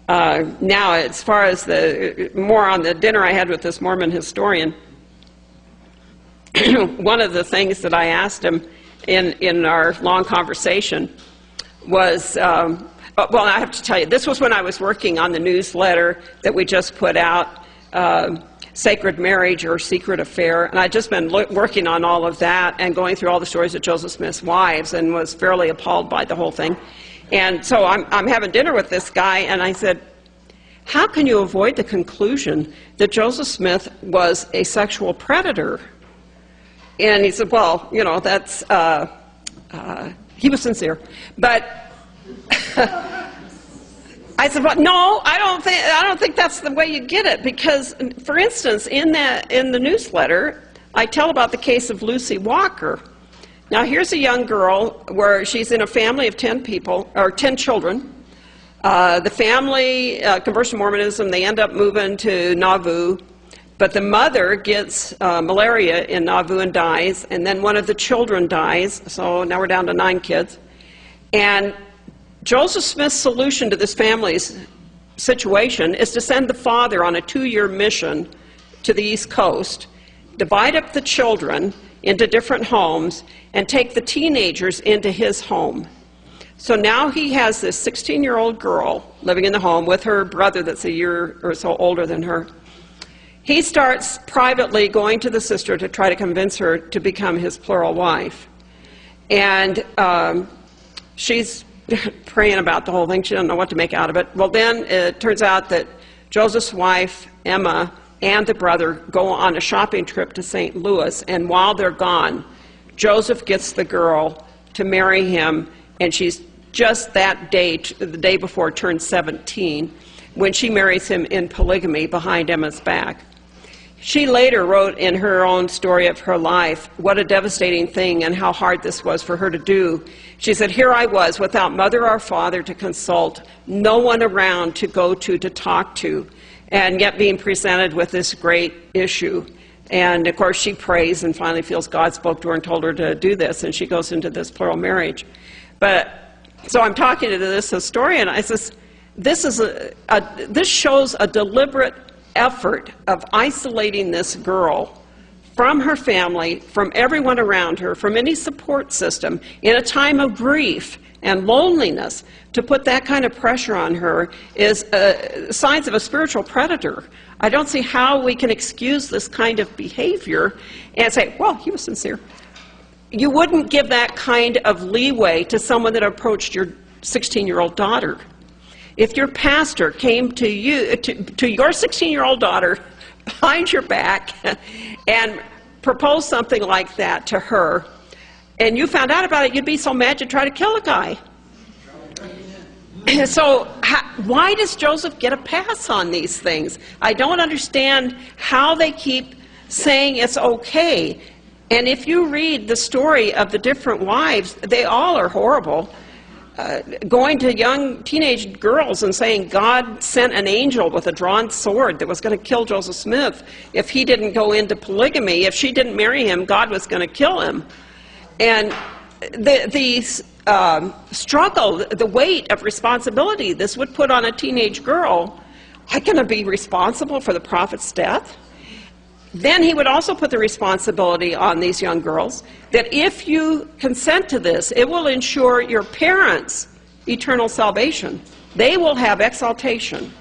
Now, as far as more on the dinner I had with this Mormon historian, one of the things that I asked him in our long conversation was, well, I have to tell you, this was when I was working on the newsletter that we just put out, Sacred Marriage or Secret Affair, and I'd just been working on all of that and going through all the stories of Joseph Smith's wives and was fairly appalled by the whole thing. And so I'm having dinner with this guy, and I said, how can you avoid the conclusion that Joseph Smith was a sexual predator? And he said, well, you know, that's, he was sincere. But I said, well, no, I don't think that's the way you get it. Because, for instance, in the newsletter, I tell about the case of Lucy Walker. Now, here's a young girl where she's in a family of 10 people, or 10 children. The family converts to Mormonism. They end up moving to Nauvoo. But the mother gets malaria in Nauvoo and dies, and then one of the children dies, so now we're down to 9 kids. And Joseph Smith's solution to this family's situation is to send the father on a 2-year mission to the East Coast, divide up the children into different homes, and take the teenagers into his home. So now he has this 16-year-old girl living in the home with her brother that's a year or so older than her. He starts privately going to the sister to try to convince her to become his plural wife. And she's praying about the whole thing. She doesn't know what to make out of it. Well, then it turns out that Joseph's wife, Emma, and the brother go on a shopping trip to St. Louis. And while they're gone, Joseph gets the girl to marry him. And she's just that day, the day before, turned 17, when she marries him in polygamy behind Emma's back. She later wrote in her own story of her life what a devastating thing and how hard this was for her to do. She said, here I was without mother or father to consult, no one around to go to talk to, and yet being presented with this great issue. And of course she prays and finally feels God spoke to her and told her to do this, and she goes into this plural marriage. But so I'm talking to this historian, I says, this shows a deliberate effort of isolating this girl from her family, from everyone around her, from any support system, in a time of grief and loneliness. To put that kind of pressure on her is signs of a spiritual predator. I don't see how we can excuse this kind of behavior and say, well, he was sincere. You wouldn't give that kind of leeway to someone that approached your 16-year-old daughter. If your pastor came to you, to your 16-year-old daughter behind your back and proposed something like that to her, and you found out about it, you'd be so mad you'd try to kill the guy. So why does Joseph get a pass on these things? I don't understand how they keep saying it's okay. And if you read the story of the different wives, they all are horrible. Going to young teenage girls and saying God sent an angel with a drawn sword that was going to kill Joseph Smith. If he didn't go into polygamy, if she didn't marry him, God was going to kill him. And the struggle, the weight of responsibility this would put on a teenage girl, I'm going to be responsible for the prophet's death? Then he would also put the responsibility on these young girls that if you consent to this, it will ensure your parents' eternal salvation. They will have exaltation.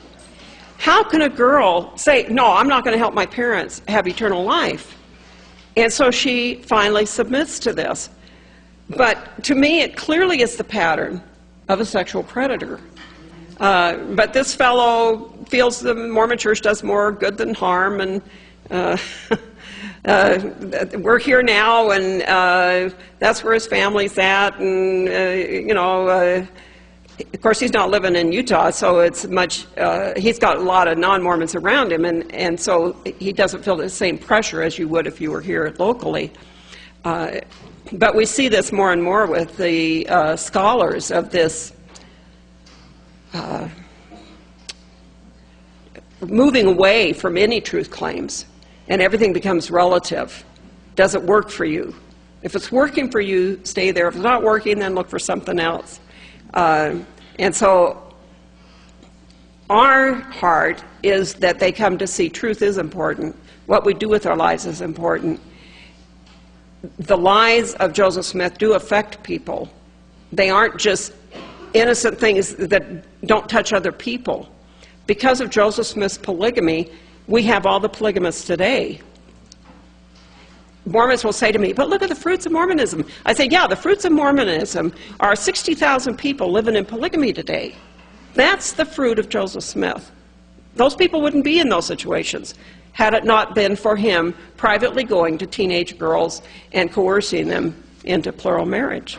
How can a girl say, no, I'm not going to help my parents have eternal life? And so she finally submits to this. But to me, it clearly is the pattern of a sexual predator. But this fellow feels the Mormon Church does more good than harm, and we're here now, and that's where his family's at, and of course he's not living in Utah, so it's much, he's got a lot of non-Mormons around him, and so he doesn't feel the same pressure as you would if you were here locally. But we see this more and more with the scholars of this moving away from any truth claims, and everything becomes relative. Does it work for you? If it's working for you, stay there. If it's not working, then look for something else. And so Our heart is that they come to see truth is important. What we do with our lives is important. The lies of Joseph Smith do affect people. They aren't just innocent things that don't touch other people. Because of Joseph Smith's polygamy, we have all the polygamists today. Mormons will say to me, but look at the fruits of Mormonism. I say, yeah, the fruits of Mormonism are 60,000 people living in polygamy today. That's the fruit of Joseph Smith. Those people wouldn't be in those situations had it not been for him privately going to teenage girls and coercing them into plural marriage.